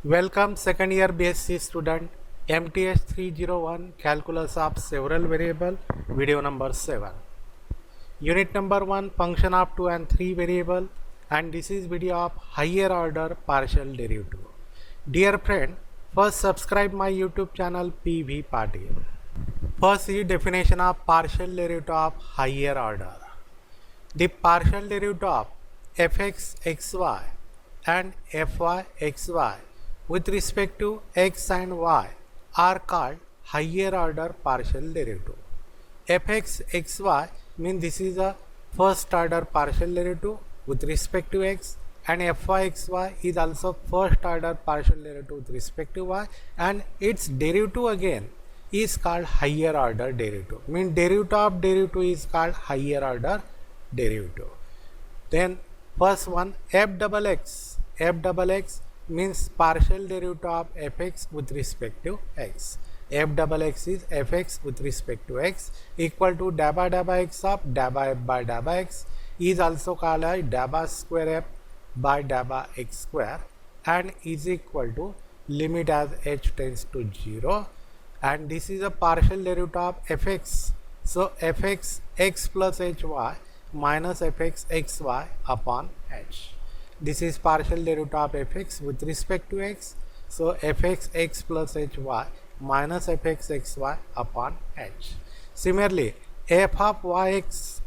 Welcome second year BSc student MTS 301 Calculus of Several Variable video number 7. Unit number 1 function of 2 and 3 variable, and this is video of higher order partial derivative. Dear friend, first subscribe my YouTube channel PV Patil. First is definition of partial derivative of higher order. The partial derivative of fx xy and fy xy with respect to x and y are called higher order partial derivative. Fx xy means this is a first order partial derivative with respect to x, and fy xy is also first order partial derivative with respect to y, and its derivative again is called higher order derivative. Means derivative of derivative is called higher order derivative. Then first one f double x means partial derivative of fx with respect to x. F double x is fx with respect to x equal to dabba x of dabba f by dabba x is also called as dabba square f by dabba x square, and is equal to limit as h tends to 0, and this is a partial derivative of fx. So fx x plus hy minus fx xy upon h. This is partial derivative of fx with respect to x. So fx x plus hy minus fx xy upon h. Similarly, f of yx,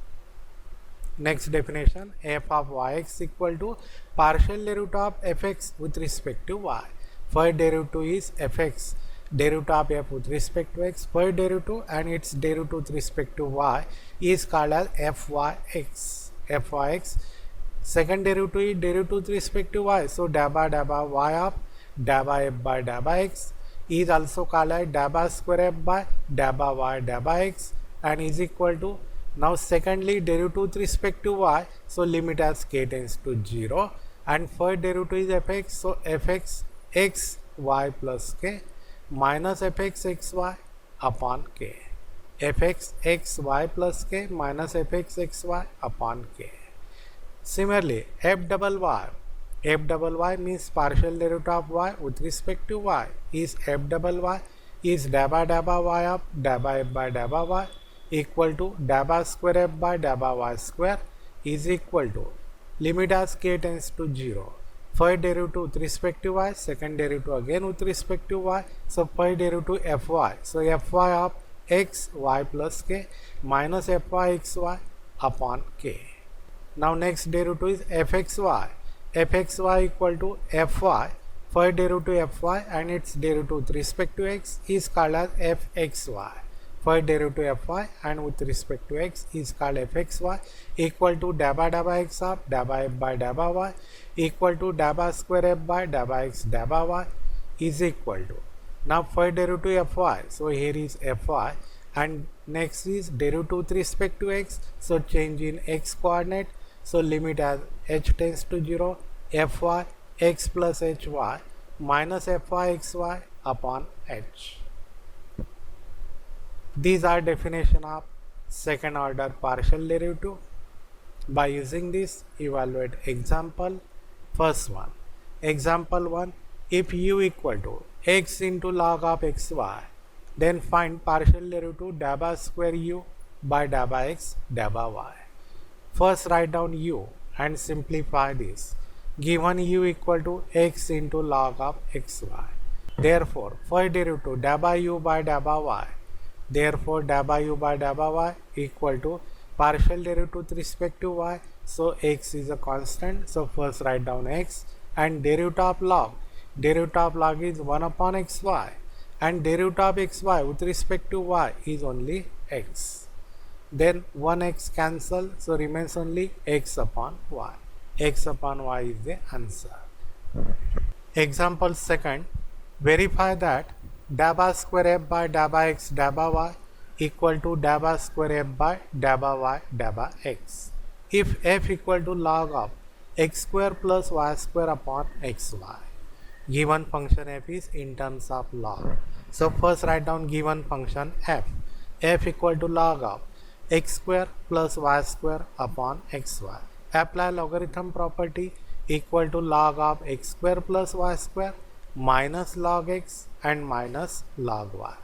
next definition, f of yx equal to partial derivative of fx with respect to y. First derivative is fx, derivative of f with respect to x, first derivative, and its derivative with respect to y is called as fyx. Fyx. Second derivative is derivative with respect to y. So dabba y of dabba f by dabba x is also called as dabba square f by dabba y dabba x, and is equal to, now secondly derivative with respect to y, so limit as k tends to 0, and first derivative is fx, so fx x y plus k minus fx xy upon k. Fx x y plus k minus fx xy upon k. Similarly, f double y means partial derivative of y with respect to y is f double y is dabba y of dabba f by dabba y equal to dabba square f by dabba y square is equal to limit as k tends to 0. First derivative with respect to y, second derivative again with respect to y, so first derivative fy, so fy of x y plus k minus fy xy upon k. Now next derivative is fxy. Fxy equal to fy, first derivative fy and its derivative with respect to x is called as fxy. First derivative fy and with respect to x is called fxy equal to dabba x of dabba f by dabba y equal to dabba square f by dabba x dabba y is equal to, now first derivative fy, so here is fy, and next is derivative with respect to x, so change in x coordinate, so limit as h tends to 0, fy x plus hy minus fy xy upon h. These are definition of second order partial derivative. By using this, evaluate example. First one, example 1, if u equal to x into log of xy, then find partial derivative dabba square u by dabba x dabba y. First write down u and simplify this. Given u equal to x into log of xy, therefore first derivative dabba u by dabba y, therefore dabba u by dabba y equal to partial derivative with respect to y, so x is a constant, so first write down x, and derivative of log is 1 upon xy, and derivative of xy with respect to y is only x. Then 1x cancel, so remains only x upon y. X upon y is the answer. Example second, verify that dabba square f by dabba x dabba y equal to dabba square f by dabba y dabba x. If f equal to log of x square plus y square upon xy, given function f is in terms of log. So first write down given function f. F equal to log of x square plus y square upon xy. Apply logarithm property equal to log of x square plus y square minus log x and minus log y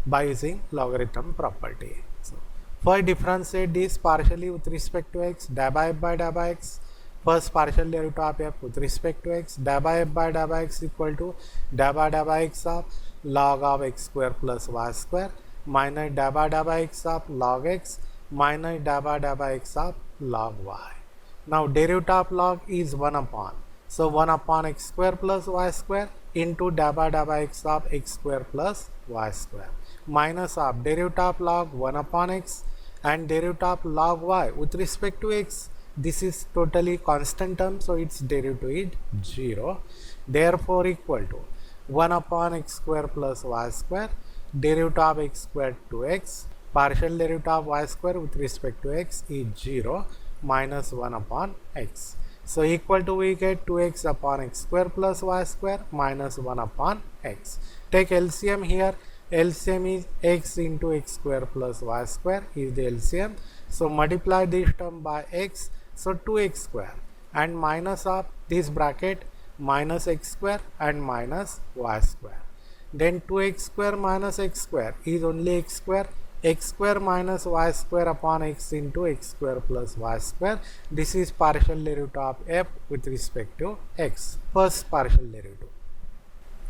by using logarithm property. So, for differentiate this partially with respect to x, del by f by del by x, first partial derivative of f with respect to x, del by f by del by x equal to del by x of log of x square plus y square minus del by x of log x minus del by x of log y. Now derivative of log is 1 upon. So 1 upon x square plus y square into del by x of x square plus y square minus of derivative of log 1 upon x and derivative of log y with respect to x. This is totally constant term, so its derivative is 0. Therefore equal to 1 upon x square plus y square derivative of x square to x, partial derivative of y square with respect to x is 0 minus 1 upon x. So equal to we get 2x upon x square plus y square minus 1 upon x. Take LCM here. LCM is x into x square plus y square is the LCM. So multiply this term by x. So 2x square and minus of this bracket minus x square and minus y square. Then 2x square minus x square is only x square minus y square upon x into x square plus y square. This is partial derivative of f with respect to x, first partial derivative.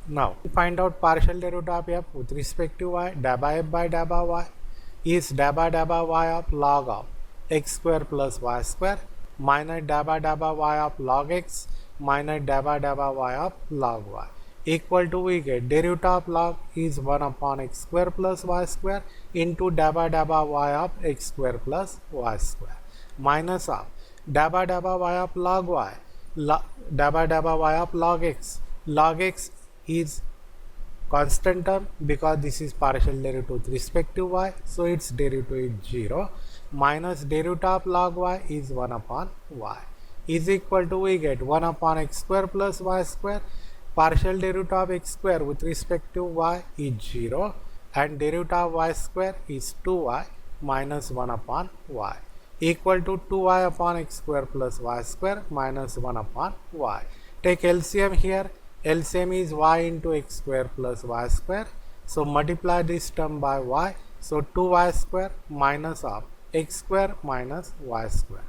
Now to find out partial derivative of f with respect to y, del by f by del by y is del by y of log of x square plus y square minus del by y of log x minus del by y of log y equal to we get derivative of log is 1 upon x square plus y square into del by y of x square plus y square minus of del by y of log y, del by y of log x. Log x is constant term because this is partial derivative with respect to y, so its derivative is 0 minus derivative of log y is 1 upon y is equal to we get 1 upon x square plus y square, partial derivative of x square with respect to y is 0 and derivative of y square is 2y minus 1 upon y equal to 2y upon x square plus y square minus 1 upon y. Take LCM here. LCM is y into x square plus y square. So multiply this term by y. So 2y square minus of x square minus y square.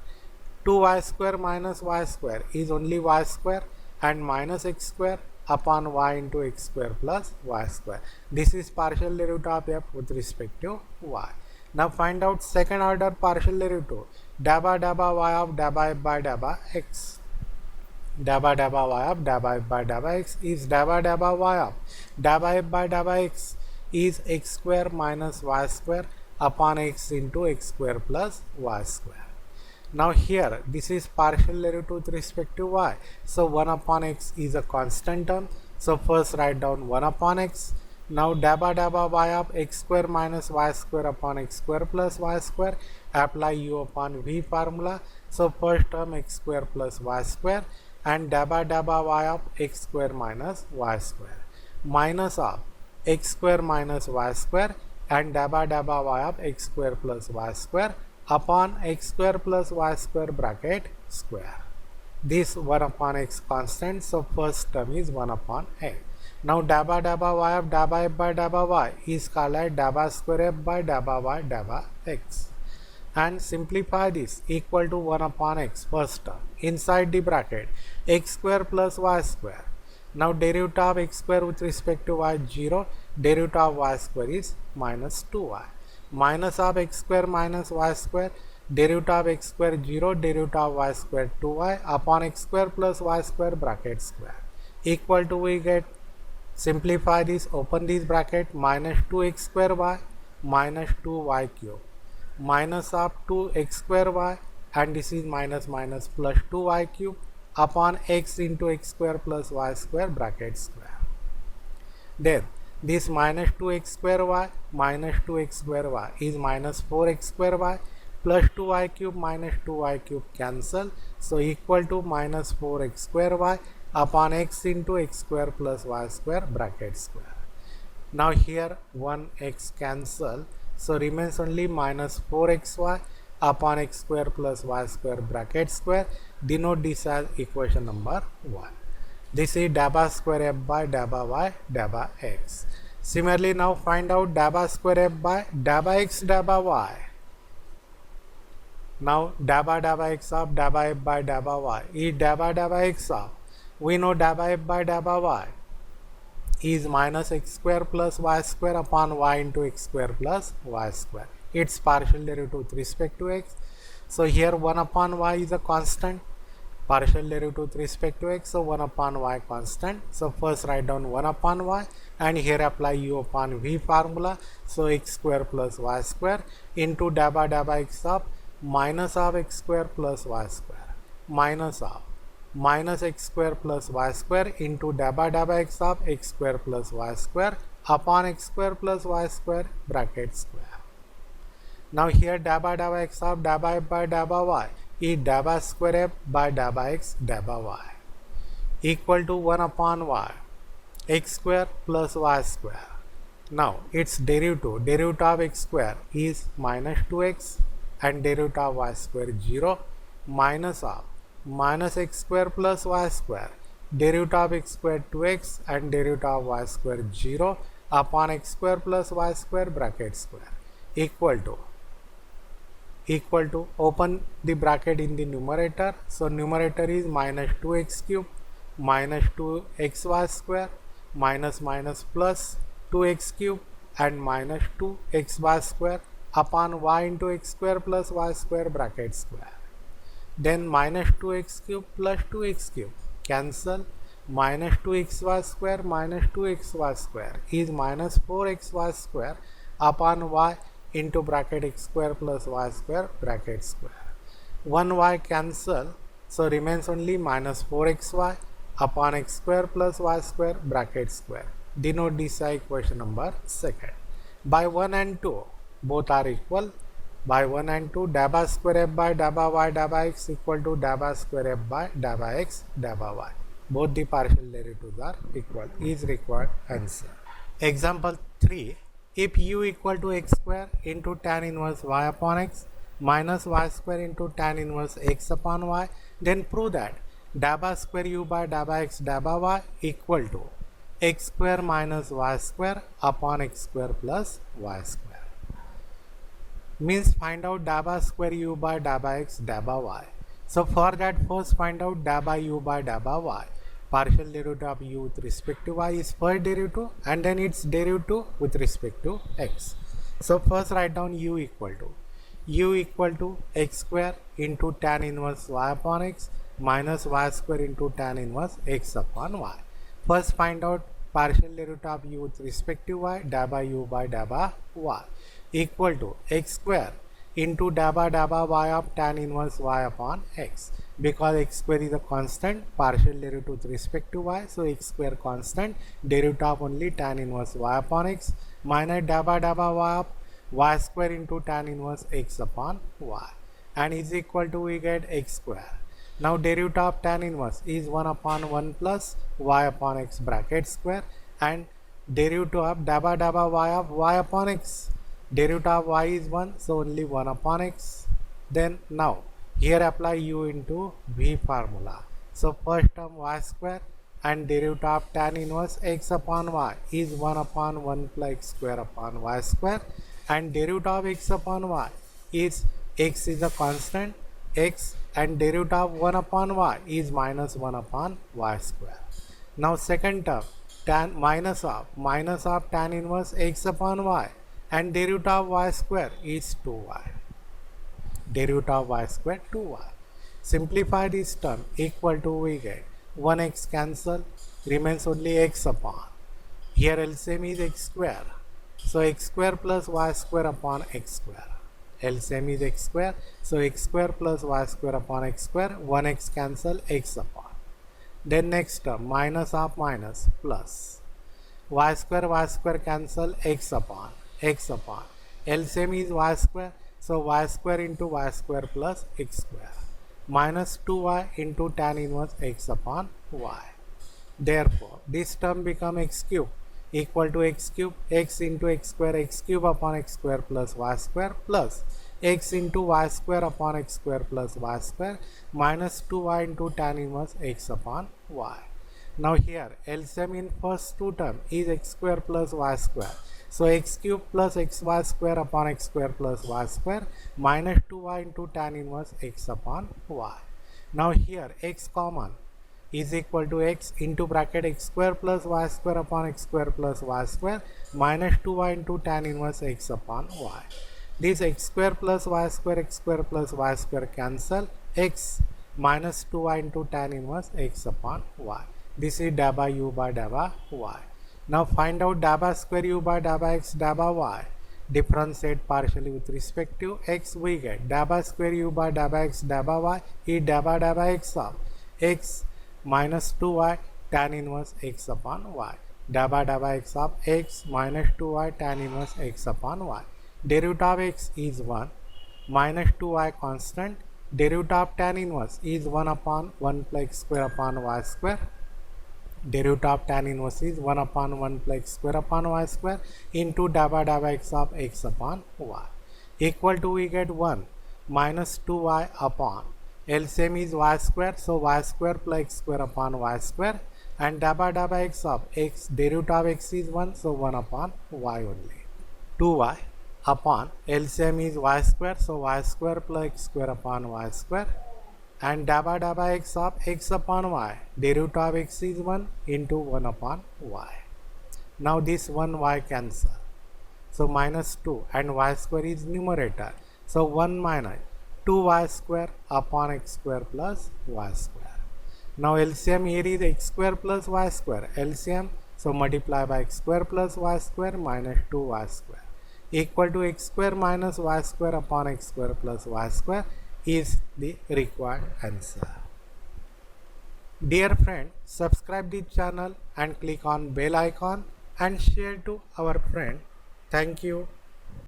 2y square minus y square is only y square and minus x square upon y into x square plus y square. This is partial derivative of f with respect to y. Now find out second order partial derivative del by y of del by f by del by x. Del by y of del by f by del by x is del by y of del by f by del by x is x square minus y square upon x into x square plus y square. Now here this is partial derivative with respect to y. So 1 upon x is a constant term. So first write down 1 upon x. Now del by y of x square minus y square upon x square plus y square. Apply u upon v formula. So first term x square plus y square and del by y of x square minus y square minus of x square minus y square and del by y of x square plus y square upon x square plus y square bracket square. This 1 upon x constant, so first term is 1 upon x. Now del by y of del by f by del by y is called as del by square f by del by y del by x. And simplify this equal to 1 upon x first term inside the bracket x square plus y square. Now derivative of x square with respect to y 0, derivative of y square is minus 2y. Minus of x square minus y square, derivative of x square 0, derivative of y square 2y upon x square plus y square bracket square equal to we get, simplify this, open this bracket, minus 2x square y minus 2y cube minus of 2x square y and this is minus minus plus 2y cube upon x into x square plus y square bracket square. Then this minus 2x square y minus 2x square y is minus 4x square y plus 2y cube minus 2y cube cancel. So equal to minus 4x square y upon x into x square plus y square bracket square. Now here 1x cancel. So remains only minus 4xy upon x square plus y square bracket square. Denote this as equation number 1. This is dabba square f by dabba y dabba x. Similarly, now find out dabba square f by dabba x dabba y. Now dabba x of dabba f by dabba y is dabba x of, we know dabba f by dabba y is minus x square plus y square upon y into x square plus y square. Its partial derivative with respect to x. So here 1 upon y is a constant, partial derivative with respect to x, so 1 upon y constant. So first write down 1 upon y and here apply u upon v formula. So x square plus y square into dabba x of minus of x square plus y square minus of minus x square plus y square into dabba x of x square plus y square upon x square plus y square bracket square. Now here dabba x of dabba f by dabba y is dabba square f by dabba x dabba y equal to 1 upon y x square plus y square. Now its derivative of x square is minus 2x and derivative of y square 0 minus of minus x square plus y square derivative of x square 2x and derivative of y square 0 upon x square plus y square bracket square equal to open the bracket in the numerator. So numerator is minus 2x cube minus 2xy square minus plus 2x cube and minus 2xy square upon y into x square plus y square bracket square. Then minus 2x cube plus 2x cube cancel, minus 2xy square minus 2xy square is minus 4xy square upon y into bracket x square plus y square bracket square. 1y cancel, so remains only minus 4xy upon x square plus y square bracket square. Denote this equation number 2. By 1 and 2 both are equal. By 1 and 2 dabba square f by dabba y dabba x equal to dabba square f by dabba x dabba y. Both the partial derivatives are equal is required answer. Example 3. If u equal to x square into tan inverse y upon x minus y square into tan inverse x upon y, then prove that dabba square u by dabba x dabba y equal to x square minus y square upon x square plus y square. Means find out dabba square u by dabba x dabba y. So for that first find out dabba u by dabba y. Partial derivative of u with respect to y is first derivative and then its derivative with respect to x. So first write down u equal to x square into tan inverse y upon x minus y square into tan inverse x upon y. First find out partial derivative of u with respect to y, dabba u by dabba y equal to x square into dabba y of tan inverse y upon x. Because x square is a constant, partial derivative with respect to y, so x square constant, derivative of only tan inverse y upon x minus dabba y of y square into tan inverse x upon y and is equal to, we get x square. Now derivative of tan inverse is 1 upon 1 plus y upon x bracket square and derivative of dabba y of y upon x. Derivative of y is 1, so only 1 upon x. Then now here apply u into v formula. So first term y square and derivative of tan inverse x upon y is 1 upon 1 plus x square upon y square and derivative of x upon y is x is a constant x and derivative of 1 upon y is minus 1 upon y square. Now second term tan minus of tan inverse x upon y and derivative of y square is 2y. Derivative of y square 2y. Simplify this term equal to, we get 1x cancel, remains only x upon. Here LCM is x square. So x square plus y square upon x square. LCM is x square. So x square plus y square upon x square. 1x cancel, x upon. Then next term minus of minus plus. Y square cancel, x upon. X upon. LCM is y square. So y square into y square plus x square minus 2y into tan inverse x upon y. Therefore, this term become x cube equal to x cube, x into x cube upon x square plus y square plus x into y square upon x square plus y square minus 2y into tan inverse x upon y. Now here LCM in first two term is x square plus y square. So x cube plus xy square upon x square plus y square minus 2y into tan inverse x upon y. Now here x common is equal to x into bracket x square plus y square upon x square plus y square minus 2y into tan inverse x upon y. This x square plus y square cancel, x minus 2y into tan inverse x upon y. This is da by u by da by y. Now find out da by square u by da by x da by y. Differentiate partially with respect to x, we get da by square u by da by x da by y is da by x of x minus 2y tan inverse x upon y. Da by x of x minus 2y tan inverse x upon y. Derivative of x is 1 minus 2y constant. Derivative of tan inverse is 1 upon 1 plus x square upon y square. Derivative of tan inverse is 1 upon 1 plus x square upon y square into da by x of x upon y. Equal to, we get 1 minus 2y upon LCM is y square, so y square plus x square upon y square, and da by x of x, derivative of x is 1, so 1 upon y only. 2y upon LCM is y square, so y square plus x square upon y square, and da by x of x upon y, derivative of x is 1 into 1 upon y. Now this 1y cancel, so minus 2 and y square is numerator, so 1 minus 2y square upon x square plus y square. Now LCM here is x square plus y square, LCM, so multiply by x square plus y square minus 2y square equal to x square minus y square upon x square plus y square is the required answer. Dear friend, subscribe the channel and click on bell icon and share to our friend. Thank you.